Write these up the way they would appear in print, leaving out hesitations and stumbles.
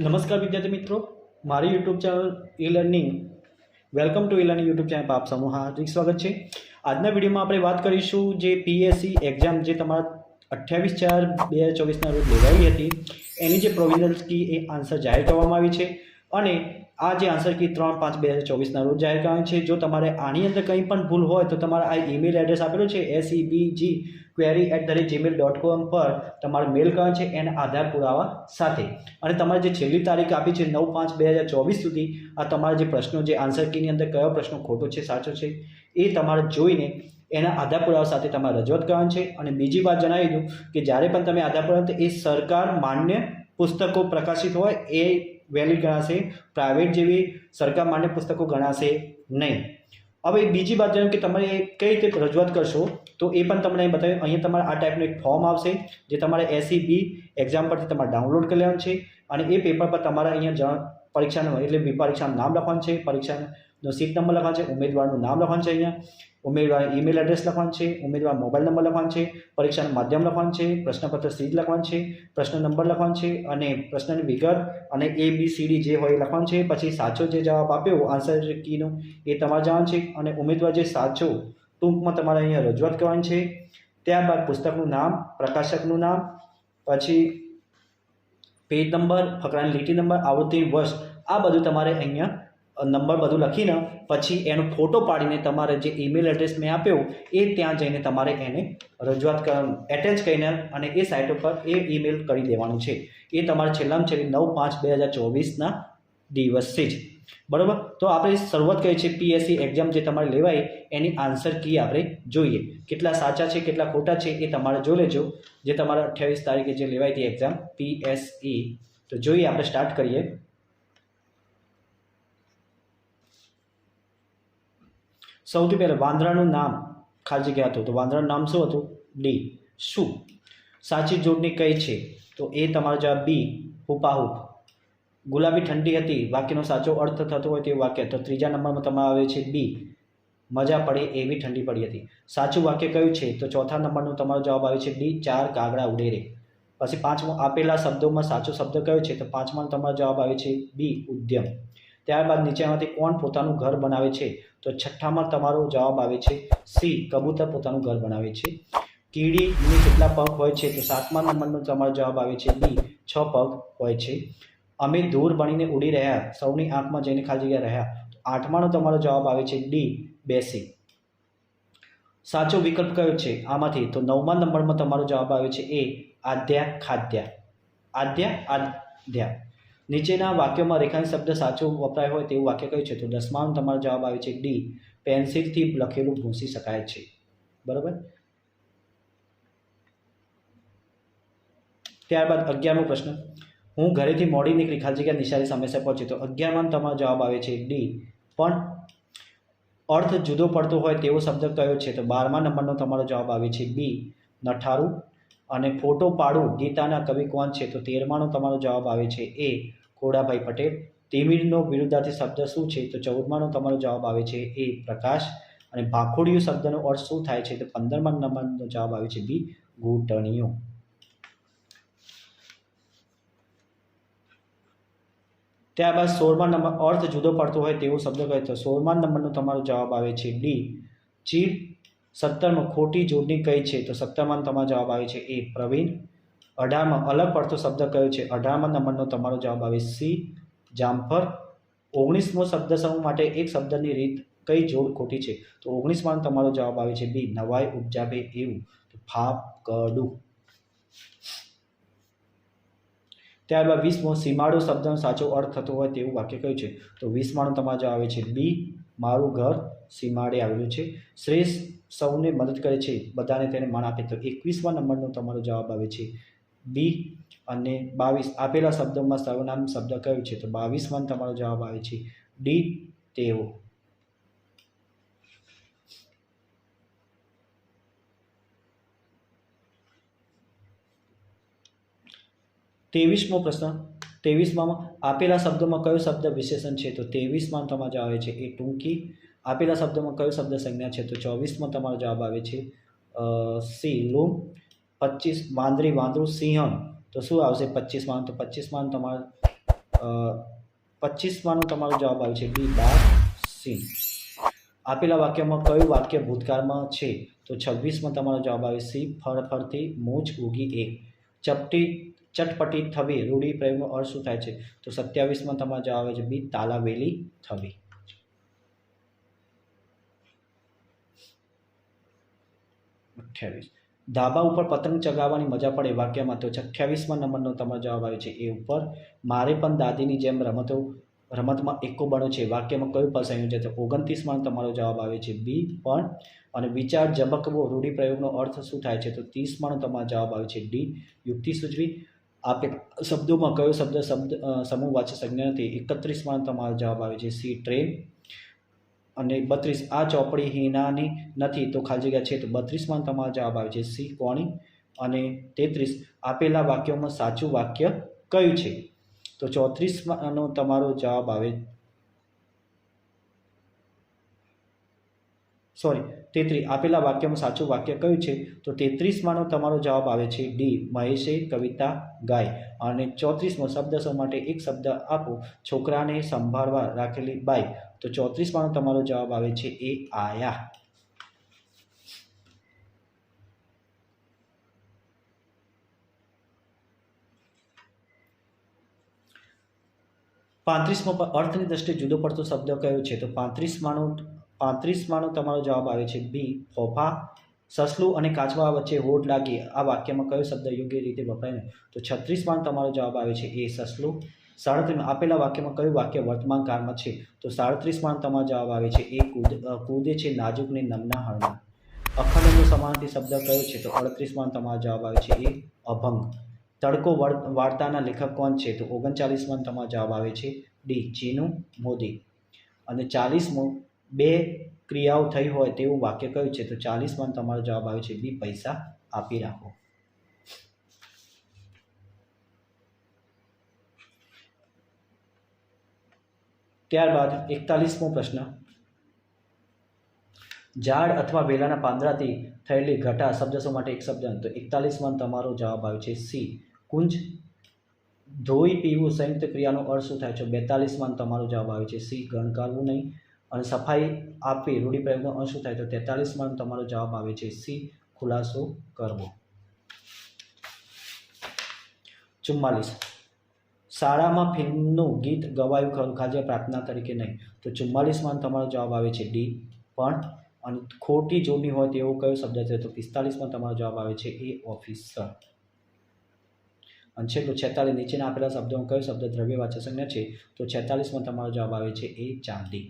नमस्कार विद्यार्थी मित्रों, मारी YouTube channel e learning welcome to e learning YouTube channel पर आप समूह हार्दिक स्वागत है। आज विडियो में આપણે વાત કરીશું જે પીએસસી એક્ઝામ જે તમારા 28/4/2024 ના રોજ લેવાઈ હતી એની જે પ્રોવિઝનલ કી એ આન્સર જાહેર કરવામાં આવી છે અને આ જે આન્સર કી 3/5/2024 ના રોજ જાહેર કરવામાં છે। જો તમારે આની અંદર કંઈ પણ ભૂલ હોય તો તમારા આ ઈમેલ એડ્રેસ આપેલું છે sebgquery@gmail.com પર તમારે મેલ કરવાનો છે એના આધાર પુરાવા સાથે અને તમારે જે છેલ્લી તારીખ આપી છે 9/5/2024 સુધી આ તમારા જે પ્રશ્નો જે આન્સર કીની અંદર કયો પ્રશ્ન ખોટો છે સાચો છે એ તમારે જોઈને એના આધાર પુરાવા સાથે તમારે રજૂઆત કરવાની છે। અને બીજી વાત જણાવી દઉં કે જ્યારે પણ તમે આધાર પુરાવા એ સરકાર માન્ય પુસ્તકો પ્રકાશિત હોય એ વેલિડ ગણાશે, પ્રાઇવેટ જેવી સરકાર માન્ય પુસ્તકો ગણાશે નહીં। હવે બીજી વાત જાણો કે તમારે કઈ રીતે રજૂઆત કરશો તો એ પણ તમને અહીં બતાવ્યું। અહીંયા તમારે આ ટાઈપનું એક ફોર્મ આવશે જે તમારે એસઈબી એક્ઝામ પરથી તમારે ડાઉનલોડ કરી લેવાનું છે અને એ પેપર પર તમારે અહીંયા પરીક્ષાનું એટલે પરીક્ષાનું નામ લખવાનું છે, પરીક્ષાનો સીટ નંબર લખવાનો છે, ઉમેદવારનું નામ લખવાનું છે, અહીંયા ઉમેદવાર ઈમેલ એડ્રેસ લખવાનું છે, ઉમેદવાર મોબાઈલ નંબર લખવાનો છે, પરીક્ષાનું માધ્યમ લખવાનું છે, પ્રશ્નપત્ર સીટ લખવાનું છે, પ્રશ્ન નંબર લખવાનો છે અને પ્રશ્નની વિગત અને ABCD જે હોય એ લખવાનું છે। પછી સાચો જે જવાબ આપ્યો આન્સર કીનો એ તમારે જવાનું છે અને ઉમેદવાર જે સાચો ટૂંકમાં તમારે અહીંયા રજૂઆત કરવાની છે। ત્યારબાદ પુસ્તકનું નામ, પ્રકાશકનું નામ, પછી પેજ નંબર, ફકરાની લીટી નંબર, આવૃત્તિ, વર્ષ આ બધું તમારે અહીંયા નંબર બધું લખીને પછી એનો ફોટો પાડીને તમારે જે ઈમેલ એડ્રેસ મેં આપ્યો એ ત્યાં જઈને તમારે એને રજૂઆત એટેચ કરીને અને એ સાઇટ ઉપર એ ઈમેલ કરી દેવાનું છે। એ તમારે છેલ્લામાં છેલ્લી 9/5/2024ના દિવસે જ બરાબર। તો આપણે શરૂઆત કરી છે પીએસસી એક્ઝામ જે તમારે લેવાય એની આન્સર કી આપણે જોઈએ કેટલા સાચા છે કેટલા ખોટા છે એ તમારે જોઈ લેજો। જે તમારા 28 તારીખે જે લેવાઈ હતી એક્ઝામ પીએસસી તો જોઈએ આપણે સ્ટાર્ટ કરીએ। સૌથી પહેલાં વાંદરાનું નામ ખાલી જગ્યા હતું તો વાંદરાનું નામ શું હતું? ડી। શું સાચી જોડણી કઈ છે તો એ તમારો જવાબ બી, હુપાહુપ। ગુલાબી ઠંડી હતી વાક્યનો સાચો અર્થ થતો હોય તેવું વાક્ય તો ત્રીજા નંબરમાં તમારે આવે છે બી, મજા પડે એવી ઠંડી પડી હતી। સાચું વાક્ય કયું છે તો ચોથા નંબરનો તમારો જવાબ આવે છે ડી, 4 કાગડા ઉડે રે। પછી પાંચમો આપેલા શબ્દોમાં સાચો શબ્દ કયો છે તો પાંચમાનો તમારો જવાબ આવે છે બી, ઉદ્યમ। ત્યારબાદ નીચેમાંથી કોણ પોતાનું ઘર બનાવે છે તો છઠ્ઠામાં તમારો જવાબ આવે છે સી, કબૂતર પોતાનું ઘર બનાવે છે। કીડીને કેટલા પગ હોય છે તો સાતમા નંબરનો તમારો જવાબ આવે છે બી, 6 પગ હોય છે। અમે દૂર બનીને ઉડી રહ્યા, સૌની આંખમાં જઈને ખાલી જગ્યા રહ્યા તો આઠમાનો તમારો જવાબ આવે છે ડી, બેસી। સાચો વિકલ્પ કયો છે આમાંથી તો નવમા નંબરમાં તમારો જવાબ આવે છે એ, આદ્યા ખાદ્યા। આદ્યા। નીચેના વાક્યોમાં રેખાંકિત શબ્દ સાચો વપરાય હોય તેવું વાક્ય કયું છે તો દસમાનો તમારો જવાબ આવે છે ડી, પેન્સિલથી લખેલું ભૂંસી શકાય છે બરાબર। ત્યારબાદ 11મો પ્રશ્ન, હું ઘરેથી મોડી નીકળી ખાલી જગ્યા નિશાળી સમયસર પહોંચી તો 11માં તમારો જવાબ આવે છે ડી, પણ અર્થ જુદો પડતો હોય તેવો શબ્દ કયો છે તો 12મા નંબરનો તમારો જવાબ આવે છે બી, નઠારું। અને ફોટો પાડું ગીતાના કવિ કોણ છે તો 13માનો તમારો જવાબ આવે છે એ, ખોડાભાઈ પટેલ। તિમિરનો વિરુદ્ધાર્થી શબ્દ શું છે તો 14માનો તમારો જવાબ આવે છે એ, પ્રકાશ। અને ભાખોડિયું શબ્દનો અર્થ શું થાય છે તો 15મા નંબરનો જવાબ આવે છે બી, ઘૂંટણિયું। ત્યારબાદ 16મા નંબર અર્થ જુદો પડતો હોય તેવો શબ્દ કહે તો 16મા નંબરનો તમારો જવાબ આવે છે ડી, ચીર। 17માં ખોટી જોડણી કઈ છે તો 17માં તમારો જવાબ આવે છે એ, પ્રવીણ। 18માં અલગ પડતો શબ્દ કયો છે 18મા નંબરનો તમારો જવાબ આવે સી, જામફળ। 19મો શબ્દ સમૂહ માટે એક શબ્દની રીત કઈ જોડ ખોટી છે તો 19માં તમારો જવાબ આવે છે બી, નવાઈ ઉપજાવે એવું તો ફાફકડું। ત્યારબાદ 20મો સીમાડો શબ્દનો સાચો અર્થ થતો હોય તેવું વાક્ય કયું છે તો 20માનો તમારો જવાબ આવે છે બી, મારું ઘર સીમાડે આવેલું છે। શ્રેષ્ઠ સૌને મદદ કરે છે બધાને તેને માન આપે તો 21મા નંબરનો તમારો જવાબ આવે છે બી। અને 22 આપેલા શબ્દોમાં સર્વનામ શબ્દ કયો છે તો 22માં તમારો જવાબ આવે છે ડી, તેઓ। ત્રેવીસમો પ્રશ્ન, 23માં આપેલા શબ્દોમાં કયો શબ્દ વિશેષણ છે તો 23માં તમારો જવાબ આવે છે એ, ટૂંકી। આપેલા શબ્દોમાં કયો શબ્દ સંજ્ઞા છે તો 24માં તમારો જવાબ આવે છે સી, લૂમ। 25 વાંદરી, વાંદરું, સિંહણ તો શું આવશે 25માં તો 25માં તમારો 25માનો તમારો જવાબ આવે છે બી બાર સિંહ. આપેલા વાક્યમાં કયું વાક્ય ભૂતકાળમાં છે? તો 26માં તમારો જવાબ આવે સી ફળ ફળથી મૂછ ઉગી એક. ચટપટી થવી રૂઢિપ્રયોગનો અર્થ શું થાય છે? તો 27માં તમારો જવાબ આવે છે બી તાલાવેલી થવી. 28 ધાબા ઉપર પતંગ ચગાવવાની મજા પડે વાક્યમાં. તો 28મા નંબરનો તમારો જવાબ આવે છે એ ઉપર. મારે પણ દાદીની જેમ રમતમાં એકો બનો છે વાક્યમાં કયું પદ સંયોજન છે? તો 29માં તમારો જવાબ આવે છે બી પણ. અને વિચાર ઝબકવો રૂઢિપ્રયોગનો અર્થ શું થાય છે? તો 30માનો તમારો જવાબ આવે છે ડી યુક્તિ સૂચવી. આપેલ શબ્દોમાં કયો શબ્દ સમૂહવાચક સંજ્ઞા નથી? 31માં તમારો જવાબ આવે છે સી ટ્રેન. અને 32 આ ચોપડી હિનાની નથી તો ખાલી જગ્યા છે. તો 32માં તમારો જવાબ આવે છે સી કોણી. અને 33 આપેલા વાક્યોમાં સાચું વાક્ય કયું છે? તો 34માંનો તમારો જવાબ આવે 33 આપેલા વાક્યમાં સાચું વાક્ય કયું છે? તો 33માનો તમારો જવાબ આવે છે ડી મહેશે કવિતા ગાય. અને 34મો શબ્દ માટે એક શબ્દ આપો છોકરાને સંભાળવા રાખેલી બાઈ. તો 34માનો તમારો જવાબ આવે છે એ આયા. પાંત્રીસમો અર્થની દ્રષ્ટિએ જુદો પડતો શબ્દ કયો છે? તો 35માનો તમારો જવાબ આવે છે બી ફોફા. સસલું અને કાચબા વચ્ચે હોડ લાગી આ વાક્યમાં કયો શબ્દ યોગ્ય રીતે વપરાય? તો 36માં તમારો જવાબ આવે છે એ સસલું. 37 આપેલા વાક્યમાં કયું વાક્ય વર્તમાન કાળમાં છે? તો 37માં તમારો જવાબ આવે છે એ કૂદે છે નાજુકને નમના હળમાં. અખંડનો સમાનાર્થી શબ્દ કયો છે? તો 38માં તમારો જવાબ આવે છે એ અભંગ. તડકો વાર્તાના લેખક કોણ છે? તો 39માં તમારો જવાબ આવે છે ડી ચીનુ મોદી. અને 40મો બે ક્રિયાઓ થઈ હોય તેવું વાક્ય કયું છે? તો 40માં તમારો જવાબ આવે છે બી પૈસા આપી રાખો. ત્યારબાદ 41મો પ્રશ્ન. ઝાડ અથવા વેલાના પાંદડાથી થયેલી ઘટા શબ્દ માટે એક શબ્દ. તો 41માં તમારો જવાબ આવે છે સી કુંજ. ધોઈ પીવું સંયુક્ત ક્રિયાનો અર્થ શું થાય છે? 42માં તમારો જવાબ આવે છે સી ગણકારવું નહીં. અને સફાઈ આપવી રૂઢિપ્રયોગનો અર્થ શું થાય? તો 43માં તમારો જવાબ આવે છે સી ખુલાસો કરવો. 44 શાળામાં ફિલ્મનું ગીત ગવાયું ખરું ખાલી પ્રાર્થના તરીકે નહીં. તો 44માં તમારો જવાબ આવે છે ડી પણ. અને ખોટી જોડણી હોય તેવો કયો શબ્દ છે? તો 45માં તમારો જવાબ આવે છે એ ઓફિસર. અને છેલ્લું 46 નીચેના આપેલા શબ્દોમાં કયો શબ્દ દ્રવ્યવાચક સંજ્ઞા છે? તો 46માં તમારો જવાબ આવે છે એ ચાંદી.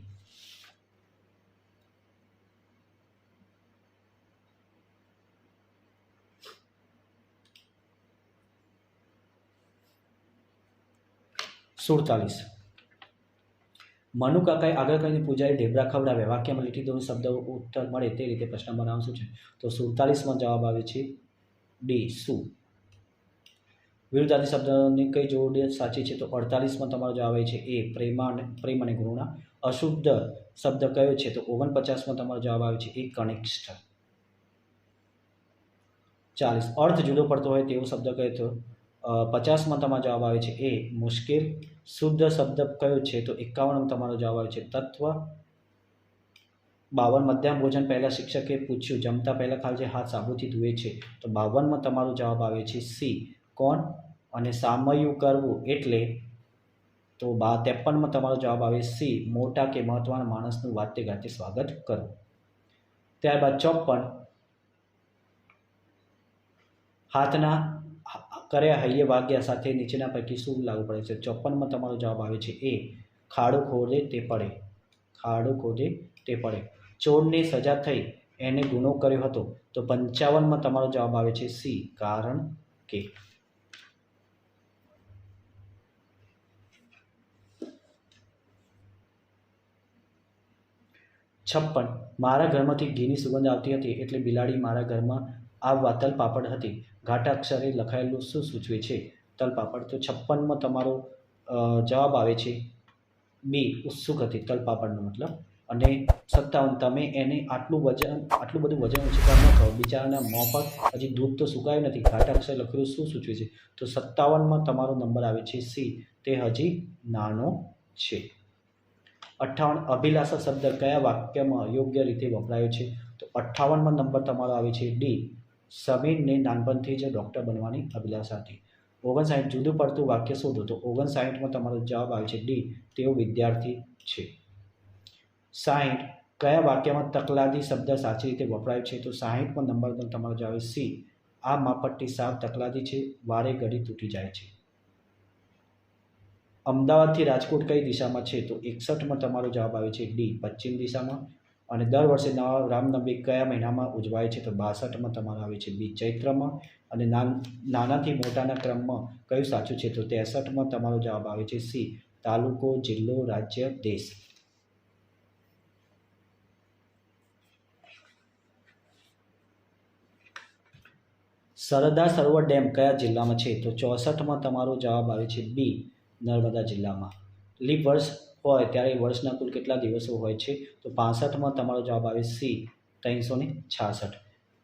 સુડતાલીસ મનુ કાકાએ આગળ કહીને પૂજારી ઢેબરા ખવડાવ્યા વાક્યમાં લીટી દોરી શબ્દ ઉત્તર મળે તે રીતે પ્રશ્ન બનાવશું છે. તો 47માં જવાબ આવે છે ડી શું. વિરુદ્ધાર્થી શબ્દની કઈ જોડ સાચી છે? તો 48માં તમારો જવાબ આવે છે એ પ્રેમ અને ઘૃણા. અશુદ્ધ શબ્દ કયો છે? તો 49માં તમારો જવાબ આવે છે એ કનિષ્ઠ. 40 અર્થ જુદો પડતો હોય તેવો શબ્દ કયો? તો 50માં તમારો જવાબ આવે છે એ મુશ્કેલ. શુદ્ધ શબ્દ કયો છે? તો 51માં તમારો જવાબ આવે છે તત્વ. 52 મધ્યાહન ભોજન પહેલાં શિક્ષકે પૂછ્યું જમતા પહેલાં ખાલી જે હાથ સાબુથી ધુએ છે. તો 52માં તમારો જવાબ આવે છે સી કોણ. અને સામયું કરવું એટલે તો 53માં તમારો જવાબ આવે સી મોટા કે મહત્વના માણસનું વાતે ગાતે સ્વાગત કરવું. ત્યારબાદ 54 હાથના કર્યા હૈયે વાગ્યા સાથે નીચેના પૈકી શું લાગુ પડે છે? 54માં તમારો જવાબ આવે છે એ ખાડો ખોદે તે પડે. ખાડો ખોદે તે પડે. ચોરને સજા થઈ એને ગુનો કર્યો હતો. તો 55માં તમારો જવાબ આવે છે સી કારણ કે. 56 મારા ઘરમાંથી ઘીની સુગંધ આવતી હતી એટલે બિલાડી મારા ઘરમાં આવવા તલપાપડ હતી. ઘાટા અક્ષરે લખાયેલું શું સૂચવે છે? તલપાપડ. તો 56માં તમારો જવાબ આવે છે બી ઉત્સુક હતી તલપાપડનો મતલબ અને 57 તમે એને આટલું બધું વજન ઉછેરતા ન કરો, બિચારાના મોં પર હજી દૂધ તો સુકાયું નથી, ઘાટા અક્ષર લખેલું શું સૂચવે છે? તો 57માં તમારો નંબર આવે છે સી, તે હજી નાનો છે. 58 અભિલાષા શબ્દ કયા વાક્યમાં યોગ્ય રીતે વપરાયો છે? તો 58માં નંબર તમારો આવે છે ડી, સમીરને નાનપણથી જ ડૉક્ટર બનવાની અભિલાષા હતી. 59 જુદું પડતું વાક્ય શોધો. તો 59માં તમારો જવાબ આવે છે ડી, તેઓ વિદ્યાર્થી છે. 60 કયા વાક્યમાં તકલાદી શબ્દ સાચી રીતે વપરાયો છે? તો 60માં નંબર તમારો જવાબ આવે સી, આ માપપટ્ટી સાવ તકલાદી છે, વારે ઘડી તૂટી જાય છે. અમદાવાદથી રાજકોટ કઈ દિશામાં છે? તો 61માં તમારો જવાબ આવે છે ડી, પશ્ચિમ દિશામાં. અને દર વર્ષે રામનવમી કયા મહિનામાં ઉજવાય છે? તો 62માં તમારો આવે છે બી, ચૈત્રમાં. અને નાનાથી મોટાના ક્રમમાં કયું સાચું છે? તો 63માં તમારો જવાબ આવે છે સી, તાલુકો, જિલ્લો, રાજ્ય, દેશ. સરદાર સરોવર ડેમ કયા જિલ્લામાં છે? તો 64માં તમારો જવાબ આવે છે બી, નર્મદા જિલ્લામાં. લીપ વર્ષ હોય ત્યારે વર્ષના કુલ કેટલા દિવસો હોય છે? તો 65માં તમારો જવાબ આવે સી, 366.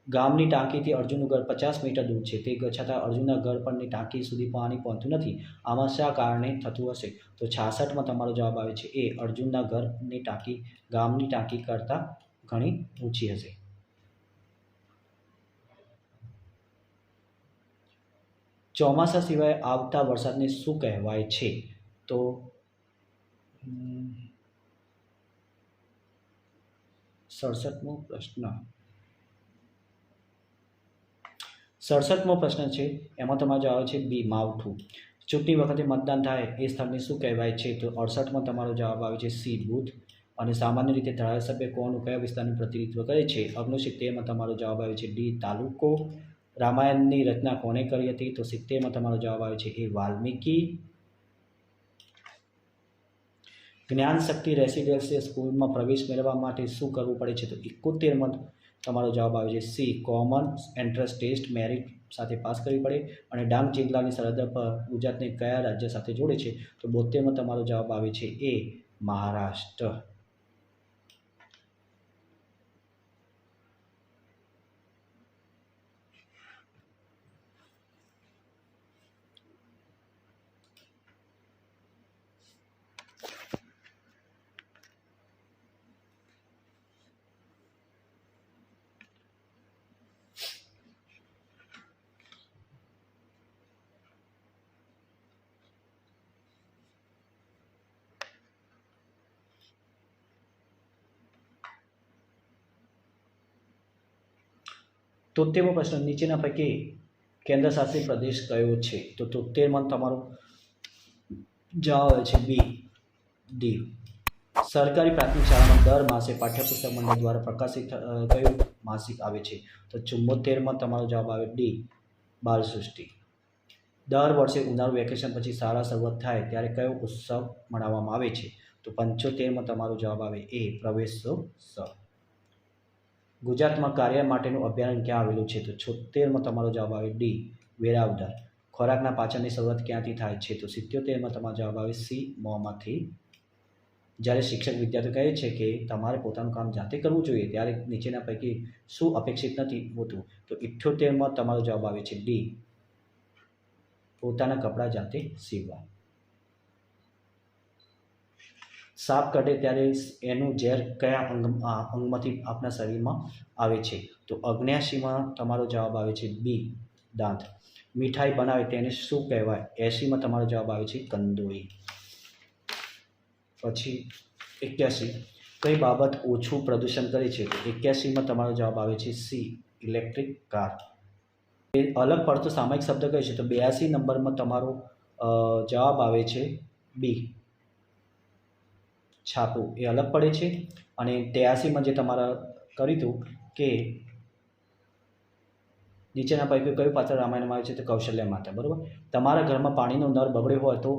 ગામની ટાંકીથી અર્જુનનું ઘર 50 મીટર દૂર છે, તે છતાં અર્જુનના ઘર પરની ટાંકી સુધી પાણી પહોંચતું નથી, આમાં શા કારણે થતું હશે? તો 66માં તમારો જવાબ આવે છે એ, અર્જુનના ઘરની ટાંકી ગામની ટાંકી કરતાં ઘણી ઊંચી હશે. ચોમાસા સિવાય આવતા વરસાદને શું કહેવાય છે? તો 67મો પ્રશ્ન. 67મો પ્રશ્ન છે, એમાં તમારો જવાબ છે બી, માવઠું. ચૂંટણી વખતે મતદાન થાય એ સ્થળને શું કહેવાય છે? તો 68માં તમારો જવાબ આવે છે સી, બૂથ. અને સામાન્ય રીતે ધારાસભ્ય કોણ કયા વિસ્તારનું પ્રતિનિધિત્વ કરે છે? 69માં તમારો જવાબ આવે છે ડી, તાલુકો. રામાયણની રચના કોણે કરી હતી? તો 70માં તમારો જવાબ આવે છે એ, વાલ્મીકી. જ્ઞાન શક્તિ રેસિડેન્શિયલ સ્કૂલમાં પ્રવેશ મેળવવા માટે શું કરવું પડે છે? તો 71માં તમારો જવાબ આવે છે C, common entrance test merit સાથે પાસ કરવી પડે. અને ડાંગ જિલ્લાની સરહદ પર ગુજરાતને કયા રાજ્ય સાથે જોડે છે? તો 72માં તમારો જવાબ આવે છે એ, મહારાષ્ટ્ર. તોતેરમો પ્રશ્ન, નીચેના પૈકી કેન્દ્ર શાસિત પ્રદેશ કયો છે? તો 73માં તમારો જવાબ આવે છે બી, ડી. સરકારી પ્રાથમિક શાળામાં દર માસે પાઠ્યપુસ્તક મંડળ દ્વારા પ્રકાશિત કયું માસિક આવે છે? તો 74માં તમારો જવાબ આવે ડી, બાલસૃષ્ટિ. દર વર્ષે ઉનાળુ વેકેશન પછી શાળા શરૂઆત થાય ત્યારે કયો ઉત્સવ મનાવવામાં આવે છે? તો 75માં તમારો જવાબ આવે એ, પ્રવેશોત્સવ. ગુજરાતમાં કાર્ય માટેનું અભયારણ્ય ક્યાં આવેલું છે? તો 76માં તમારો જવાબ આવે ડી, વેરાવદર. ખોરાકના પાચનની શરૂઆત ક્યાંથી થાય છે? તો 77માં તમારો જવાબ આવે સી, મોંમાંથી. જ્યારે શિક્ષક વિદ્યાર્થીઓ કહે છે કે તમારે પોતાનું કામ જાતે કરવું જોઈએ, ત્યારે નીચેના પૈકી શું અપેક્ષિત નથી હોતું? તો 78માં તમારો જવાબ આવે છે ડી, પોતાના કપડાં જાતે સીવવા. સાપ કાઢે ત્યારે એનું ઝેર કયા અંગમાંથી આપણા શરીરમાં આવે છે? તો 79માં તમારો જવાબ આવે છે બી, દાંત. મીઠાઈ બનાવે તેને શું કહેવાય? 80માં તમારો જવાબ આવે છે કંદોઈ. પછી 81, કઈ બાબત ઓછું પ્રદૂષણ કરે છે? તો 81માં તમારો જવાબ આવે છે સી, ઇલેક્ટ્રિક કાર. એ અલગ પડતો સામાયિક શબ્દ કયો છે? તો 82 નંબરમાં તમારો જવાબ આવે છે બી, છાપું. એ અલગ પડે છે. અને 83માં જે તમારા કર્યું હતું કે નીચેના પૈકી કયું પાત્ર રામાયણમાં આવે છે? તો કૌશલ્ય માતા. બરાબર. તમારા ઘરમાં પાણીનો નળ બગડ્યો હોય તો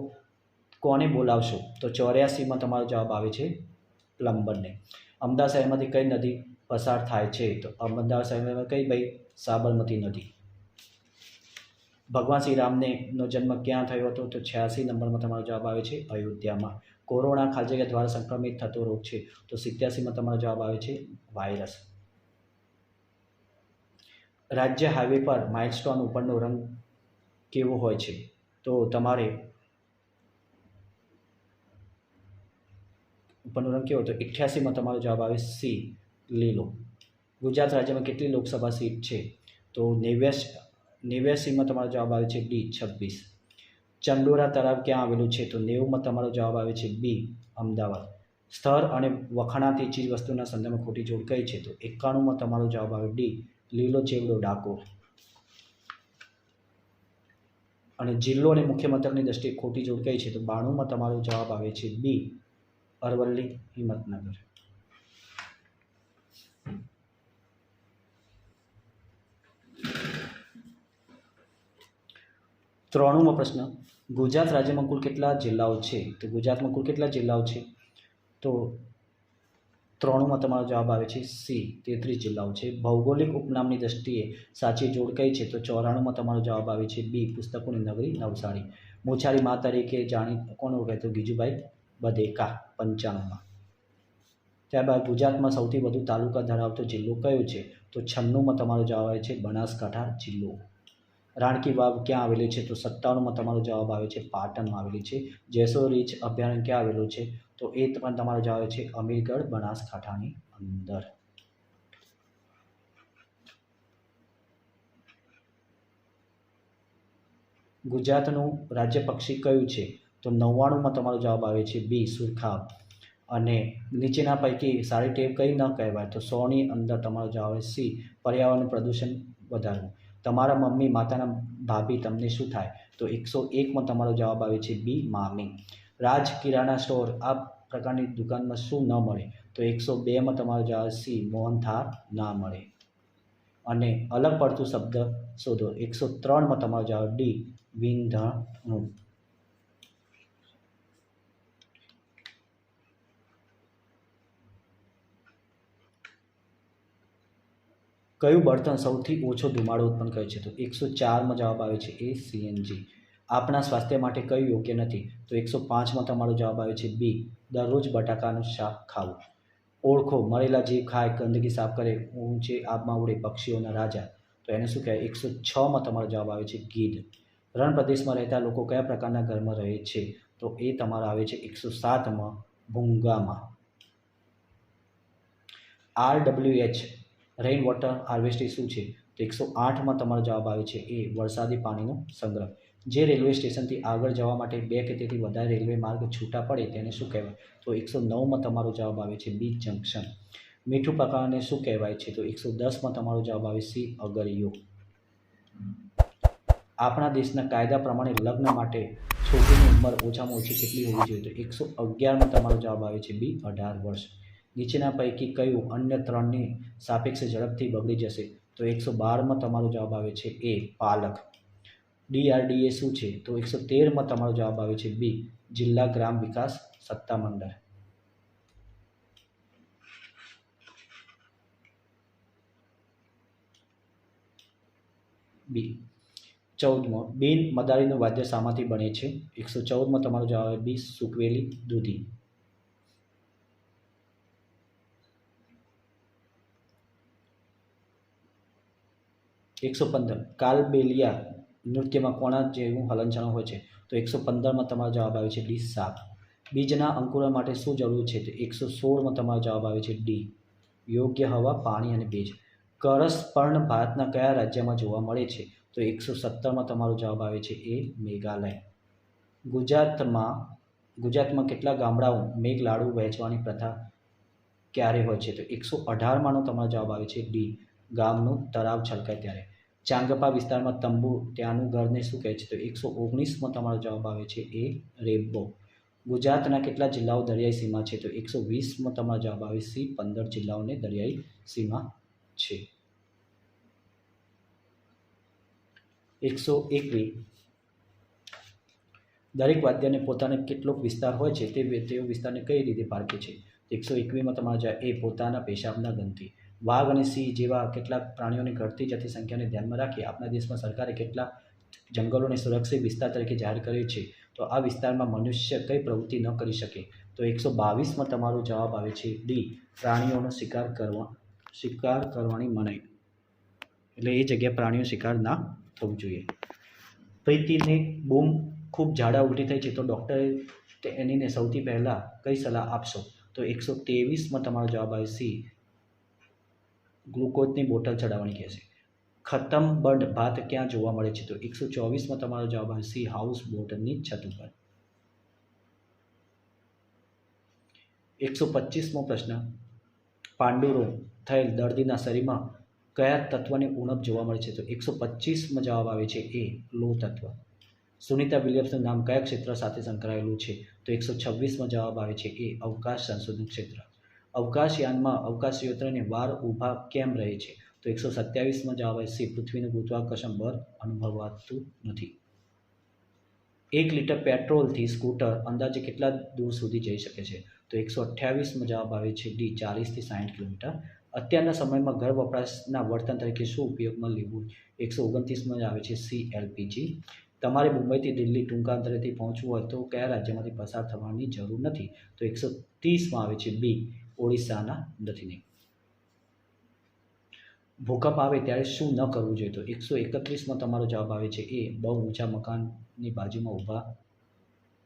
કોને બોલાવશો? તો 84માં તમારો જવાબ આવે છે પ્લમ્બરને. અમદાવાદ શહેરમાંથી કઈ નદી પસાર થાય છે? તો અમદાવાદ શહેરમાં કઈ ભાઈ? સાબરમતી નદી. ભગવાન શ્રી રામને નો જન્મ ક્યાં થયો હતો? તો 86 નંબરમાં તમારો જવાબ આવે છે અયોધ્યામાં. કોરોના ખાલી જગ્યા દ્વારા સંક્રમિત થતો રોગ છે, તો 87માં તમારો જવાબ આવે છે વાયરસ. રાજ્ય હાઈવે પર માઇલસ્ટોન ઉપરનો રંગ કેવો હોય છે? તો તમારે ઉપરનો રંગ કેવો? તો 88માં તમારો જવાબ આવે સી, લીલો. ગુજરાત રાજ્યમાં કેટલી લોકસભા સીટ છે? તો 89માં તમારો જવાબ આવે છે ડી, 26. ચંડોરા તળાવ ક્યાં આવેલું છે? તો 90માં તમારો જવાબ આવે છે બી, અમદાવાદ. સ્થળ અને વખણાતી ચીજ વસ્તુના સંદર્ભમાં ખોટી જોડ કઈ છે? તો 91માં તમારો જવાબ આવે ડી, લીલો ચેવડો, ડાકોર. અને જિલ્લો અને મુખ્ય મથકની દ્રષ્ટિએ ખોટી જોડ કઈ છે? તો 92માં તમારો જવાબ આવે છે બી, અરવલ્લી, હિંમતનગર. ત્રણમો પ્રશ્ન, ગુજરાત રાજ્યમાં કુલ કેટલા જિલ્લાઓ છે? તો ગુજરાતમાં કુલ કેટલા જિલ્લાઓ છે? તો 93માં તમારો જવાબ આવે છે સી, 33 જિલ્લાઓ છે. ભૌગોલિક ઉપનામની દ્રષ્ટિએ સાચી જોડ કઈ છે? તો 94માં તમારો જવાબ આવે છે બી, પુસ્તકોની નગરી નવસારી. મોછારી મા તરીકે જાણીતા કોણ ઓળખાય? તો ગીજુભાઈ બધેકા, 95માં. ત્યારબાદ ગુજરાતમાં સૌથી વધુ તાલુકા ધરાવતો જિલ્લો કયો છે? તો 96માં તમારો જવાબ આવે છે બનાસકાંઠા જિલ્લો. રાણકી વાવ ક્યાં આવેલી છે? તો 57માં તમારો જવાબ આવે છે પાટણમાં આવેલી છે. જેસો રીચ અભયારણ્ય ક્યાં આવેલું છે? તો એ પણ તમારો જવાબ આવે છે અમીરગઢ, બનાસકાંઠાની અંદર. ગુજરાતનું રાજ્ય પક્ષી કયું છે? તો 99માં તમારો જવાબ આવે છે બી, સુરખાબ. અને નીચેના પૈકી સારી ટેવ કઈ ન કહેવાય? તો 100ની અંદર તમારો જવાબ આવે સી, પર્યાવરણનું પ્રદૂષણ વધારવું. તમારા મમ્મી, માતાના ભાભી તમને શું થાય? તો 101માં તમારો જવાબ આવે છે બી, મામી. રાજ કિરાણા સ્ટોર આ પ્રકારની દુકાનમાં શું ન મળે? તો 102માં તમારો જવાબ સી, મોહનથાળ ના મળે. અને અલગ પડતું શબ્દ શોધો. 103માં તમારો જવાબ ડી, વિંધણું. કયું બળતણ સૌથી ઓછો ધુમાડો ઉત્પન્ન કરે છે? તો 104માં જવાબ આવે છે એ, સીએનજી. આપણા સ્વાસ્થ્ય માટે કયું યોગ્ય નથી? તો 105માં તમારો જવાબ આવે છે બી, દરરોજ બટાકાનું શાક ખાવું. ઓળખો, મરેલા જીવ ખાય, ગંદકી સાફ કરે, ઊંચે આબમાં ઉડે, પક્ષીઓના રાજા. તો એને શું કહેવાય? 106માં તમારો જવાબ આવે છે ગીધ. રણ પ્રદેશમાં રહેતા લોકો કયા પ્રકારના ઘરમાં રહે છે? તો એ તમારો આવે છે 107માં ભૂંગામાં. RWH રેઇન વોટર હાર્વેસ્ટિંગ શું છે? તો 108માં તમારો જવાબ આવે છે એ, વરસાદી પાણીનો સંગ્રહ. જે રેલવે સ્ટેશનથી આગળ જવા માટે 2 કે તેથી વધારે રેલવે માર્ગ છૂટા પડે તેને શું કહેવાય? તો 109માં તમારો જવાબ આવે છે બી, જંકશન. મીઠું પકાવવાને શું કહેવાય છે? તો 110માં તમારો જવાબ આવે સી, અગરિયો. આપણા દેશના કાયદા પ્રમાણે લગ્ન માટે છોકરીની ઉંમર ઓછામાં ઓછી કેટલી હોવી જોઈએ? તો 111માં તમારો જવાબ આવે છે બી, 18 વર્ષ. નીચેના પૈકી કયું અન્ય ત્રણની સાપેક્ષે ઝડપથી બગડી જશે? તો 112માં તમારો જવાબ આવે છે એ, પાલક. DRDA શું છે? તો 113માં તમારો જવાબ આવે છે બી, જિલ્લા ગ્રામ વિકાસ સત્તામંડળ. બી. 14મો, બિન મદારીનું વાદ્ય શામાંથી બને છે? 114માં તમારો જવાબ આવે બી, સૂકવેલી દૂધી. 115, કાલબેલિયા નૃત્યમાં કોના જેવું હલનચલન હોય છે? તો 115માં તમારો જવાબ આવે છે ડી, સાપ. બીજના અંકુરણ માટે શું જરૂરી છે? તો 116માં તમારો જવાબ આવે છે ડી, યોગ્ય હવા, પાણી અને ભેજ. કરસ પર્ણ ભારતના કયા રાજ્યમાં જોવા મળે છે? તો 117માં તમારો જવાબ આવે છે એ, મેઘાલય. ગુજરાતમાં કેટલા ગામડાઓ મેઘલાડુ વહેંચવાની પ્રથા ક્યારે હોય છે? તો 118માંનો તમારો જવાબ આવે છે ડી, ગામનું તળાવ છલકાય ત્યારે. ચાંગપા વિસ્તારમાં તંબુ ત્યાંનું ઘરને શું કહે છે? તો 119માં તમારો જવાબ આવે છે એ, રેબ્બો. ગુજરાતના કેટલા જિલ્લાઓ દરિયાઈ સીમા છે? તો 120માં તમારો જવાબ આવે સી, 15 જિલ્લાઓને દરિયાઈ સીમા છે. 121, દરેક વાદ્યને પોતાને કેટલોક વિસ્તાર હોય છે તેઓ વિસ્તારને કઈ રીતે પારખે છે? 121માં તમારો જવાબ એ, પોતાના પેશાબના ગંધથી. વાઘ અને સિંહ જેવા કેટલાક પ્રાણીઓની ઘટતી જતી સંખ્યાને ધ્યાનમાં રાખી આપણા દેશમાં સરકારે કેટલા જંગલોને સુરક્ષિત વિસ્તાર તરીકે જાહેર કર્યો છે? તો આ વિસ્તારમાં મનુષ્ય કઈ પ્રવૃત્તિ ન કરી શકે? તો 122માં તમારો જવાબ આવે છે ડી, પ્રાણીઓનો શિકાર કરવાની મનાઈ. એટલે એ જગ્યાએ પ્રાણીઓ શિકાર ના થવું જોઈએ. પ્રીતિને બૂમ ખૂબ ઝાડા ઉલટી થઈ છે, તો ડૉક્ટરે એનીને સૌથી પહેલાં કઈ સલાહ આપશો? તો 123માં તમારો જવાબ આવે સી, ગ્લુકોઝની બોટલ ચડાવવાની કહેશે. ખતમ બંધ ભાત ક્યાં જોવા મળે છે? તો 124માં તમારો જવાબ આવે સી, હાઉસ બોટની છત ઉપર. 125મો પ્રશ્ન, પાંડુરોગ થયેલ દર્દીના શરીરમાં કયા તત્વની ઉણપ જોવા મળે છે? તો 125માં જવાબ આવે છે એ, લોહ તત્વ. સુનિતા વિલિયમ્સનું નામ કયા ક્ષેત્ર સાથે સંકળાયેલું છે? તો 126માં જવાબ આવે છે એ, અવકાશ સંશોધન ક્ષેત્ર. અવકાશયાનમાં અવકાશયાત્રીને વાર ઊભા કેમ રહે છે? તો 127માં જવાબ આવે છે પૃથ્વીનું ગુરુત્વાકર્ષણ બળ અનુભવાતું નથી. 1 લીટર પેટ્રોલથી સ્કૂટર અંદાજે કેટલા દૂર સુધી જઈ શકે છે? તો 128માં જવાબ આવે છે ડી, 40થી 60 કિલોમીટર. અત્યારના સમયમાં ઘર વપરાશના બળતણ તરીકે શું ઉપયોગમાં લેવું? 129માં આવે છે સી, એલપીજી. તમારે મુંબઈથી દિલ્હી ટૂંકા અંતરેથી પહોંચવું હોય તો કયા રાજ્યમાંથી પસાર થવાની જરૂર નથી? તો 130માં આવે છે બી, ઓડિશાના નથીની. ભૂકંપ આવે ત્યારે શું ન કરવું જોઈએ? તો 131માં તમારો જવાબ આવે છે એ, બહુ ઊંચા મકાનની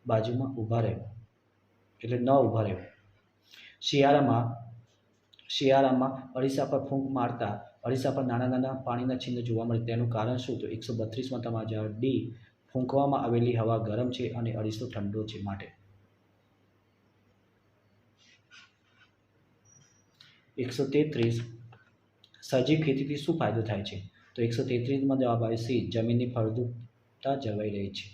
બાજુમાં ઊભા રહેવું, એટલે ન ઊભા રહેવું. શિયાળામાં અરીસા પર ફૂંક મારતા અરીસા પર નાના નાના પાણીના છિદ્ર જોવા મળે, તેનું કારણ શું? તો 132માં તમારો જવાબ ડી, ફૂંકવામાં આવેલી હવા ગરમ છે અને અરીસો ઠંડો છે માટે. 133, સજીવ ખેતીથી શું ફાયદો થાય છે? તો 133માં જવાબ આવે સી, જમીનની ફળદ્રુપતા જળવાઈ રહે છે.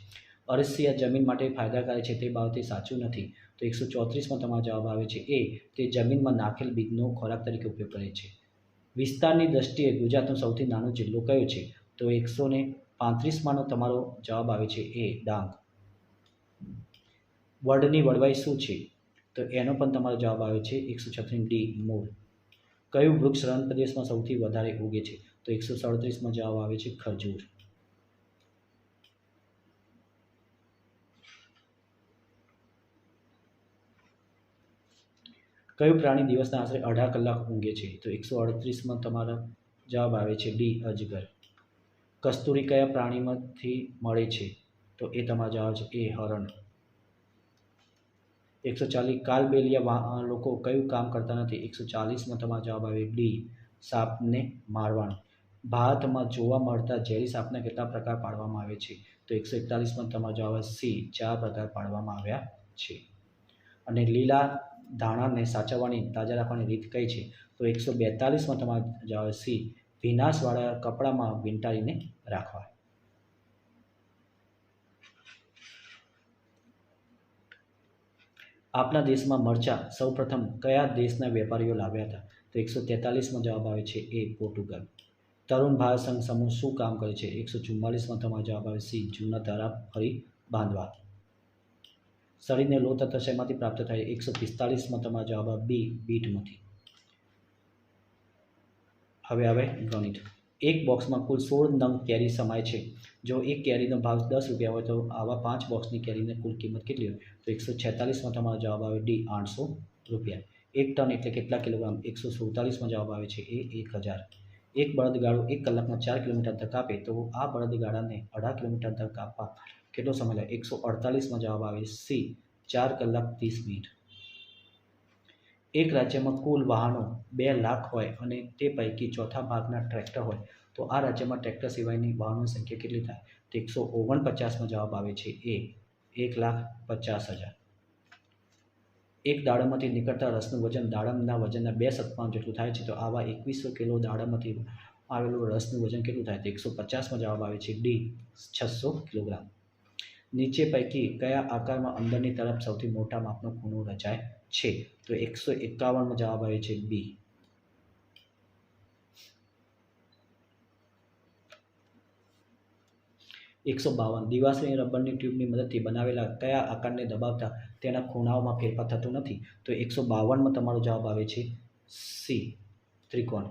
અળસિયા જમીન માટે ફાયદાકારક છે તે બાબતે સાચું નથી. તો 134માં તમારો જવાબ આવે છે એ, તે જમીનમાં નાખેલ બીજનો ખોરાક તરીકે ઉપયોગ કરે છે. વિસ્તારની દ્રષ્ટિએ ગુજરાતનો સૌથી નાનો જિલ્લો કયો છે? તો 135માંનો તમારો જવાબ આવે છે એ, ડાંગ. વડની વડવાઈ શું છે? તો એનો પણ તમારો જવાબ આવે છે 136 ડી, મૂળ. કયું વૃક્ષ રણ પ્રદેશમાં સૌથી વધારે ઉગે છે? તો 137માં જવાબ આવે છે ખજૂર. કયું પ્રાણી દિવસના આશરે 18 કલાક ઊંઘે છે? તો 138માં તમારો જવાબ આવે છે ડી, અજગર. કસ્તુરી કયા પ્રાણીમાંથી મળે છે? તો એ તમારો જવાબ છે એ, હરણ. 140, કાલબેલિયા લોકો કયું કામ કરતા નથી? 140માં તમારો જવાબ આવે ડી, સાપને મારવાનું. ભારતમાં જોવા મળતા ઝેરી સાપના કેટલા પ્રકાર પાડવામાં આવે છે? તો 141માં તમારો જવાબ સી, 4 પ્રકાર પાડવામાં આવ્યા છે. અને લીલા ધાણાને સાચવવાની, તાજા રાખવાની રીત કઈ છે? તો 142માં તમારો જવાબ સી, ભીનાશવાળા કપડામાં વીંટાળીને રાખવા. આપણા દેશમાં મરચાં સૌપ્રથમ કયા દેશના વેપારીઓ લાવ્યા હતા? તો 143માં જવાબ આવે છે એ, પોર્ટુગલ. તરુણ ભારત સંઘ સમૂહ શું કામ કરે છે? 144માં તમારો જવાબ આવે સી, જૂના તારા ફરી બાંધવા. શરીરને લોહ તત્વ શેમાંથી પ્રાપ્ત થાય? 145માં તમારો જવાબ આવે બી, બીટમાંથી. હવે આવે ગણિત. એક બોક્સમાં કુલ 16 નંગ કેરી સમાય છે. જો એક કેરીનો ભાવ 10 રૂપિયા હોય તો આવા 5 બોક્સની કેરીની કુલ કિંમત કેટલી હોય? તો 146માં તમારો જવાબ આવે ડી, 800 રૂપિયા. 1 ટન એટલે કેટલા કિલોગ્રામ? 147માં જવાબ આવે છે એ, 1000. એક બળદગાડું 1 કલાકમાં 4 કિલોમીટર અંતર કાપે તો આ બળદગાડાને 18 કિલોમીટર અંતર કાપવા કેટલો સમય લાગે? 148માં જવાબ આવે સી, 4 કલાક 30 મિનિટ. એક રાજ્યમાં કુલ વાહનો 2 લાખ હોય અને તે પૈકી ચોથા ભાગના ટ્રેક્ટર હોય તો આ રાજ્યમાં ટ્રેક્ટર સિવાયની વાહનોની સંખ્યા કેટલી થાય? તો 149માં જવાબ આવે છે એ, 1,50,000. એક દાડમમાંથી નીકળતા રસનું વજન દાડમના વજનના 2/7 જેટલું થાય છે. તો આવા 2100 કિલો દાડમમાંથી આવેલું રસનું વજન કેટલું થાય? તો 150માં જવાબ આવે છે ડી, 600 કિલોગ્રામ. નીચે પૈકી કયા આકારમાં અંદરની તરફ સૌથી મોટા માપનો ખૂણો રચાય છે? તો 151માં જવાબ આવે છે બી. 152, દિવાસળી રબરની ટ્યુબની મદદથી બનાવેલા કયા આકારને દબાવતા તેના ખૂણાઓમાં ફેરફાર થતો નથી? તો 152માં તમારો જવાબ આવે છે સી, ત્રિકોણ.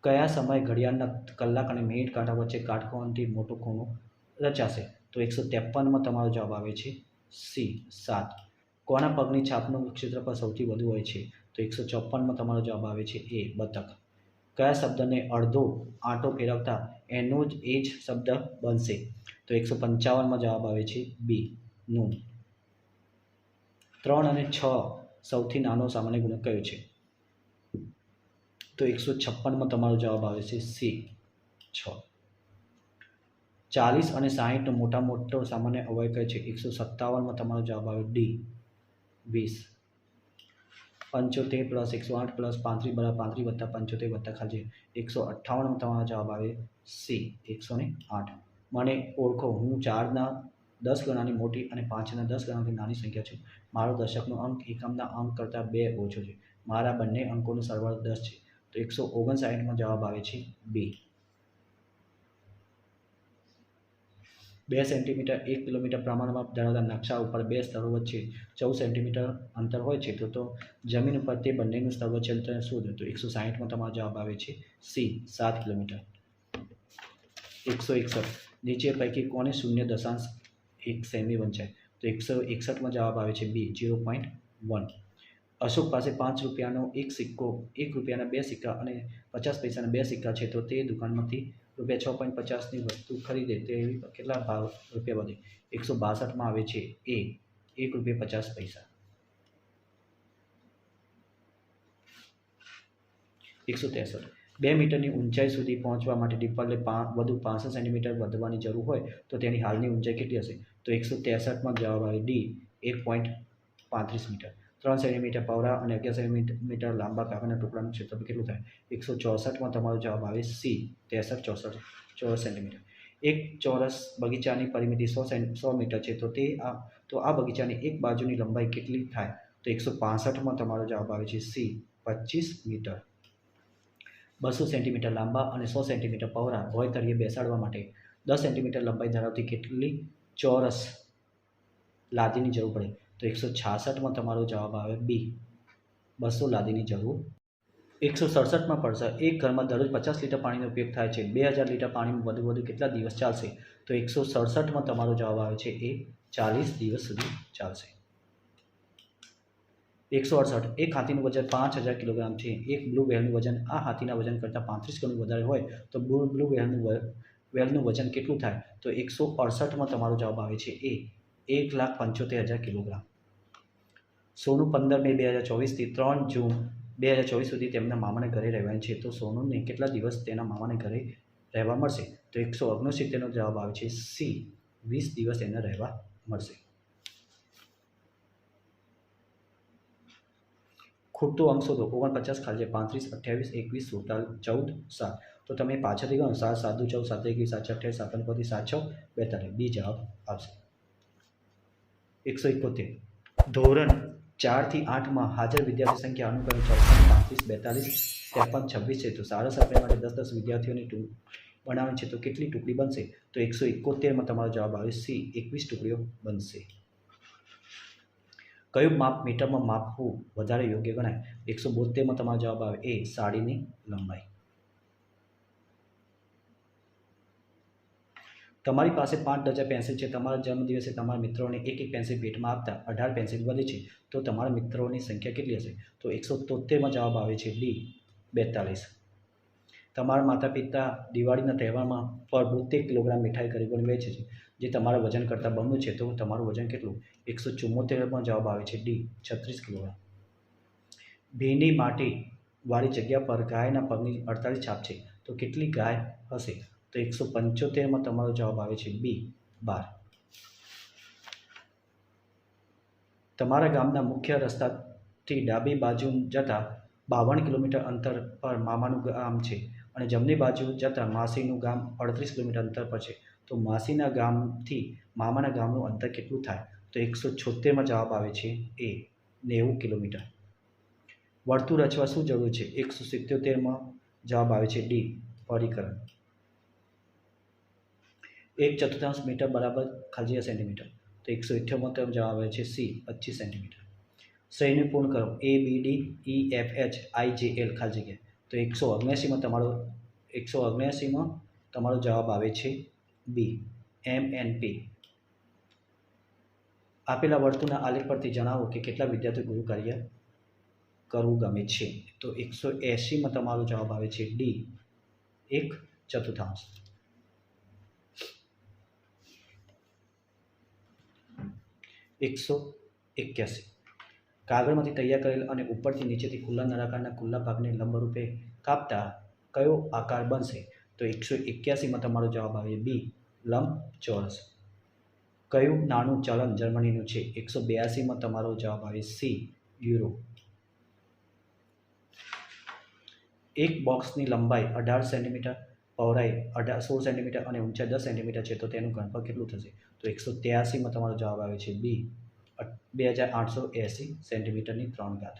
કયા સમય ઘડિયાળના કલાક અને મિનિટ કાંટા વચ્ચે કાટકોણથી મોટો ખૂણો રચાશે? તો 153માં તમારો જવાબ આવે છે સી 7. કોના પગની છાપનું ક્ષેત્રફળ સૌથી વધુ હોય છે? તો 154માં તમારો જવાબ આવે છે એ બતક. કયા શબ્દને અડધો આંટો ફેરવતા એનો જ એ જ શબ્દ બનશે? તો 155માં જવાબ આવે છે બી નું. 3 અને 6 સૌથી નાનો સામાન્ય ગુણક કયો છે? તો 156માં તમારો જવાબ આવે છે સી 6. 40 અને 60નો મોટો સામાન્ય અવયવ કયો છે? 157માં તમારો જવાબ આવે ડી 20. 75 + 108 + 35 = 35 + 75 + ખાલી 158માં તમારો જવાબ આવે સી 108. મને ઓળખો, હું 4ના 10 ગણાની મોટી અને 5ના 10 ગણાની નાની સંખ્યા છું. મારો દશકનો અંક એકમના અંક કરતાં 2 ઓછો છે. મારા બંને અંકોનો સરવાળો 10 છે. તો 159માં જવાબ આવે છે બી. 2 સેન્ટીમીટર 1 કિલોમીટર પ્રમાણમાં ધરાવતા નકશા ઉપર 2 સ્થળો વચ્ચે 14 સેન્ટીમીટર અંતર હોય છે, તો જમીન ઉપર તે બંનેનું સ્થળ વચ્ચે અંતર શોધો. તો 160માં તમારો જવાબ આવે છે સી 7 કિલોમીટર. 161. નીચે પૈકી કોને 0.1 સેમી વંચાય? તો 161માં જવાબ આવે છે બી 0.1. અશોક પાસે 5 રૂપિયાનો એક સિક્કો, 1 રૂપિયાના 2 સિક્કા અને 50 પૈસાના 2 સિક્કા છે, તો તે દુકાનમાંથી ₹6.50ની વસ્તુ ખરીદે તે કેટલા ભાવ રૂપિયા વધે? 162માં આવે છે એ ₹1.50. 163. 2 મીટરની ઊંચાઈ સુધી પહોંચવા માટે ડિમ્પલને વધુ 65 સેન્ટીમીટર વધવાની જરૂર હોય તો તેની હાલની ઊંચાઈ કેટલી હશે? તો 163માં જવાબ આવે ડી 1.35 મીટર. 3 સેન્ટીમીટર પહોળા અને 11 સેન્ટીમીટર લાંબા કાગળના ટુકડાનું ક્ષેત્રફળ કેટલું થાય? 164માં તમારો જવાબ આવે સી 63 ચોરસ સેન્ટીમીટર. એક ચોરસ બગીચાની પરિમિતિ 100 મીટર છે, તો આ બગીચાની એક બાજુની લંબાઈ કેટલી થાય? તો 165માં તમારો જવાબ આવે છે સી 25 મીટર. 200 સેન્ટીમીટર લાંબા અને 100 સેન્ટીમીટર પહોળા ભોંય તળિયે બેસાડવા માટે 10 સેન્ટીમીટર લંબાઈ ધરાવતી કેટલી ચોરસ લાદીની જરૂર પડે? તો 166માં તમારો જવાબ આવે બી 200 લાદીની જરૂર. 167માં પડશે. એક ઘરમાં દરરોજ 50 લીટર પાણીનો ઉપયોગ થાય છે. 2000 લીટર પાણીમાં વધુ કેટલા દિવસ ચાલશે? તો 167માં તમારો જવાબ આવે છે એ 40 દિવસ સુધી ચાલશે. 168. એક હાથીનું વજન 5000 કિલોગ્રામ છે. એક બ્લુ વ્હેલનું વજન આ હાથીના વજન કરતાં 35 ગણું વધારે હોય તો બ્લુ વ્હેલનું વજન કેટલું થાય? તો 168માં તમારો જવાબ આવે છે એ 1,75,000 કિલોગ્રામ. સોનું 15 મે 2024થી 3 જૂન 2024 સુધી તેમના મામાના ઘરે રહેવાનું છે, તો સોનુને કેટલા દિવસ તેના મામાના ઘરે રહેવા મળશે? તો 169નો જવાબ આવે છે સી 20 દિવસ એને રહેવા મળશે. ખોટો અંક શોધો. 49 ખાલી 35 28 21 14 7. તો તમે પાછળથી ગણો 7 7 14 7 21 7 28 7 5 7 6 42. બી જવાબ આવશે. 171. ધોરણ 4 થી 8માં હાજર વિદ્યાર્થી સંખ્યા અનુક્રમે 34 35 42 53 56 છે, તો શાળા સપ્લાય માટે 10 વિદ્યાર્થીઓની બનાવવાની છે, તો કેટલી ટુકડી બનશે? તો 171માં તમારો જવાબ આવે સી 21 ટુકડીઓ બનશે. કયું માપ મીટરમાં માપવું વધારે યોગ્ય ગણાય? 172માં તમારો જવાબ આવે એ સાડીની લંબાઈ. તમારી પાસે 5 ડઝન પેન્સિલ છે. તમારા જન્મદિવસે તમારા મિત્રોને એક પેન્સિલ ભેટમાં આપતા 18 પેન્સિલ વધે છે, તો તમારા મિત્રોની સંખ્યા કેટલી હશે? તો 173માં જવાબ આવે છે ડી 42. તમારા માતા પિતા દિવાળીના તહેવારમાં પર 72 કિલોગ્રામ મીઠાઈ ગરીબોને વહેંચે છે, જે તમારા વજન કરતાં બમણું છે, તો તમારું વજન કેટલું? 174માં જવાબ આવે છે ડી 36 કિલોગ્રામ. ભીની માટીવાળી જગ્યા પર ગાયના પગની 48 છાપ છે, તો કેટલી ગાય હશે? તો 175માં તમારો જવાબ આવે છે બી 12. તમારા ગામના મુખ્ય રસ્તાથી ડાબી બાજુ જતા 52 કિલોમીટર અંતર પર મામાનું ગામ છે અને જમણી બાજુ જતાં માસીનું ગામ 38 કિલોમીટર અંતર પર છે, તો માસીના ગામથી મામાના ગામનું અંતર કેટલું થાય? તો 176માં જવાબ આવે છે એ 90 કિલોમીટર. વર્તુળ રચવા શું જરૂર છે? 177માં જવાબ આવે છે ડી પરિકરણ. 1/4 મીટર બરાબર ખાલી સેન્ટીમીટર, તો 178માં જવાબ આવે છે સી 25 સેન્ટીમીટર. શ્રેણી પૂર્ણ કરો. A B D E F H I J L ખાલી જગ્યા, તો 179માં તમારો જવાબ આવે છે બી M N P. આપેલા વર્તુળના આલેખ પરથી જણાવો કે કેટલા વિદ્યાર્થીઓ ગૃહ કાર્ય કરવું ગમે છે. તો 180માં તમારો જવાબ આવે છે ડી, 1/4. 181. કાગળમાંથી તૈયાર કરેલ અને ઉપરથી નીચેથી ખુલ્લા નળાકારના ખુલ્લા ભાગને લંબરૂપે કાપતા કયો આકાર બનશે? તો 181માં તમારો જવાબ આવે બી, લંબચોરસ. કયું નાનું ચલણ જર્મનીનું છે? 182માં તમારો જવાબ આવે સી, યુરો. એક બોક્સની લંબાઈ 18 સેન્ટીમીટર, પહોળાઈ 16 સેન્ટીમીટર અને ઊંચાઈ 10 સેન્ટીમીટર છે, તો તેનું ઘનફળ કેટલું થશે? તો 183માં તમારો જવાબ આવે છે બી, 2880 સેન્ટીમીટરની 3 ઘાત.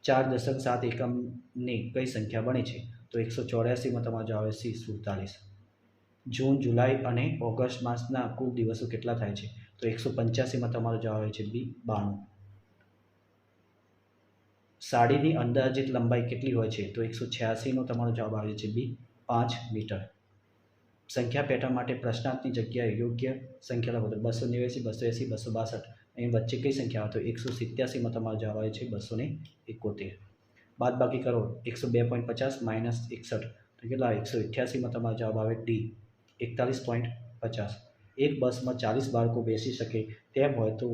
4.7 એકમની કઈ સંખ્યા બને છે? તો 184માં તમારો જવાબ આવે સી, 47. જૂન, જુલાઈ અને ઓગસ્ટ માસના કુલ દિવસો કેટલા થાય છે? તો 185માં તમારો જવાબ આવે છે બી, 92. સાડીની અંદાજિત લંબાઈ કેટલી હોય છે? તો 186નો તમારો જવાબ આવે છે બી, 5 મીટર. સંખ્યા પેટર્ન માટે પ્રશ્નાર્થની જગ્યાએ યોગ્ય સંખ્યા લખો. 289, 280, 262. એની વચ્ચે કઈ સંખ્યા આવે? તો 187માં તમારો જવાબ આવે છે 271. બાદબાકી કરો. 102.50 માઇનસ 61 તો કેટલા? 188માં તમારો જવાબ આવે ડી, 41.50. એક બસમાં 40 બાળકો બેસી શકે તેમ હોય તો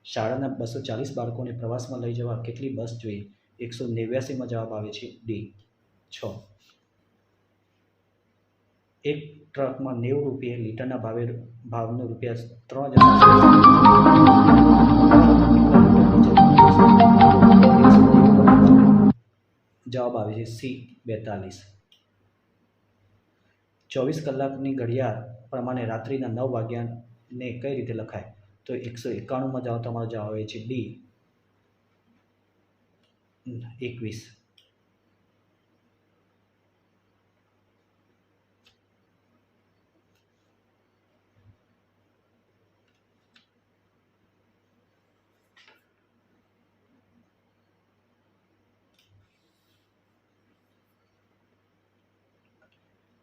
શાળાના 240 બાળકોને પ્રવાસમાં લઈ જવા કેટલી બસ જોઈએ? 189માં જવાબ આવે છે ડી, 6. એક ટ્રકમાં 90 રૂપિયા લીટરના ભાવનો ₹3,000 જવાબ આવે છે સી, 42. 24 કલાકની ઘડિયાળ પ્રમાણે રાત્રિના 9 વાગ્યાને કઈ રીતે લખાય? તો 191માં તમારો જવાબ આવે છે ડી, 21.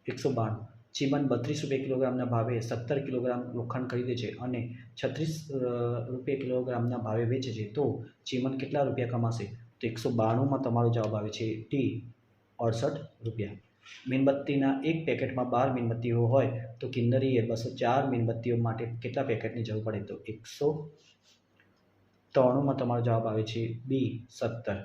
₹192. ચીમન 32 રૂપિયા કિલોગ્રામના ભાવે 17 કિલોગ્રામ લોખંડ ખરીદે છે અને 36 રૂપિયા કિલોગ્રામના ભાવે વેચે છે, તો ચીમન કેટલા રૂપિયા કમાશે? તો 192માં તમારો જવાબ આવે છે ટી, 68 રૂપિયા. મીણબત્તીના એક પેકેટમાં 12 મીણબત્તીઓ હોય તો કિન્નરીએ 204 મીણબત્તીઓ માટે કેટલા પેકેટની જરૂર પડે? તો 193માં તમારો જવાબ આવે છે બી, 17.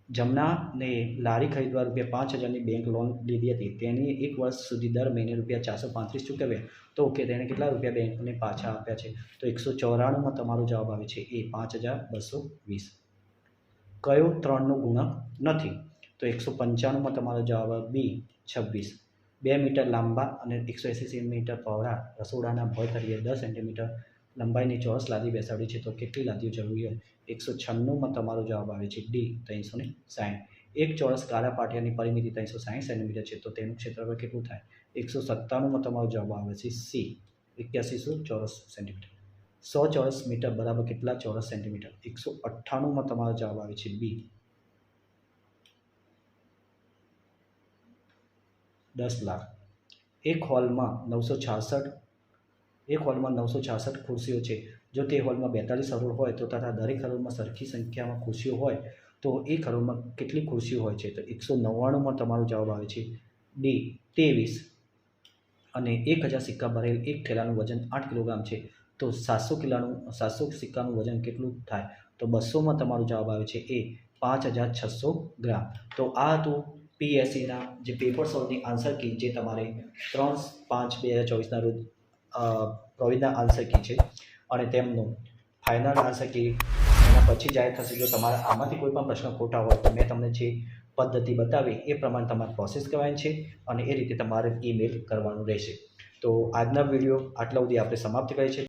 જમનાને લારી ખરીદવા ₹5,000ની બેંક લોન લીધી હતી. તેની 1 વર્ષ સુધી દર મહિને ₹435 ચૂકવ્યા, તો કે તેણે કેટલા રૂપિયા બેંકને પાછા આપ્યા છે? તો 194માં તમારો જવાબ આવે છે એ, 5,220. કયો 3નો ગુણક નથી? તો 195માં તમારો જવાબ આવે બી, 26. 2 મીટર લાંબા અને 180 સેન્ટીમીટર પહોળા રસોડાના ભોંય તળિયે 10 સેન્ટીમીટર લંબાઈની ચોરસ લાદી બેસાડી છે, તો કેટલી લાદીઓ જરૂરી હોય? 196માં તમારો જવાબ આવે છે ડી, 360. એક ચોરસ કાળા પાટિયાની પરિમિતિ 360 સેન્ટીમીટર છે, તો તેનું ક્ષેત્રફળ કેટલું થાય? 197માં તમારો જવાબ આવે છે સી, 8100 ચોરસ સેન્ટીમીટર. 100 ચોરસ મીટર બરાબર કેટલા ચોરસ સેન્ટીમીટર? 198માં તમારો જવાબ આવે છે બી, 10 લાખ. એક હોલમાં 966 ખુરશીઓ છે. જો તે હોલમાં 42 હરોળ હોય તો તથા દરેક હરોળમાં સરખી સંખ્યામાં ખુરશીઓ હોય તો એક હરોળમાં કેટલી ખુરશીઓ હોય છે? તો 199માં તમારો જવાબ આવે છે ડી, 23. અને 1000 સિક્કા ભરેલ એક થેલાનું વજન 8 કિલોગ્રામ છે, તો 700 સિક્કાનું વજન કેટલું થાય? તો 200માં તમારો જવાબ આવે છે એ, 5600 ગ્રામ. તો આ હતું PSCના જે પેપર સોલ્વની આન્સર કી, જે તમારે 3/5/2024ના રોજ પ્રોવિઝનલ આન્સર કી છે અને તેમનું ફાઇનલ આન્સર કી એના પછી જાહેર થશે. જો તમારા આમાંથી કોઈ પણ પ્રશ્ન ખોટા હોય તો મેં તમને જે પદ્ધતિ બતાવી એ પ્રમાણે તમારે પ્રોસેસ કરવાની છે અને એ રીતે તમારે ઈમેલ કરવાનું રહેશે. તો આજના વિડીયો આટલા સુધી આપણે સમાપ્ત કરીએ છીએ.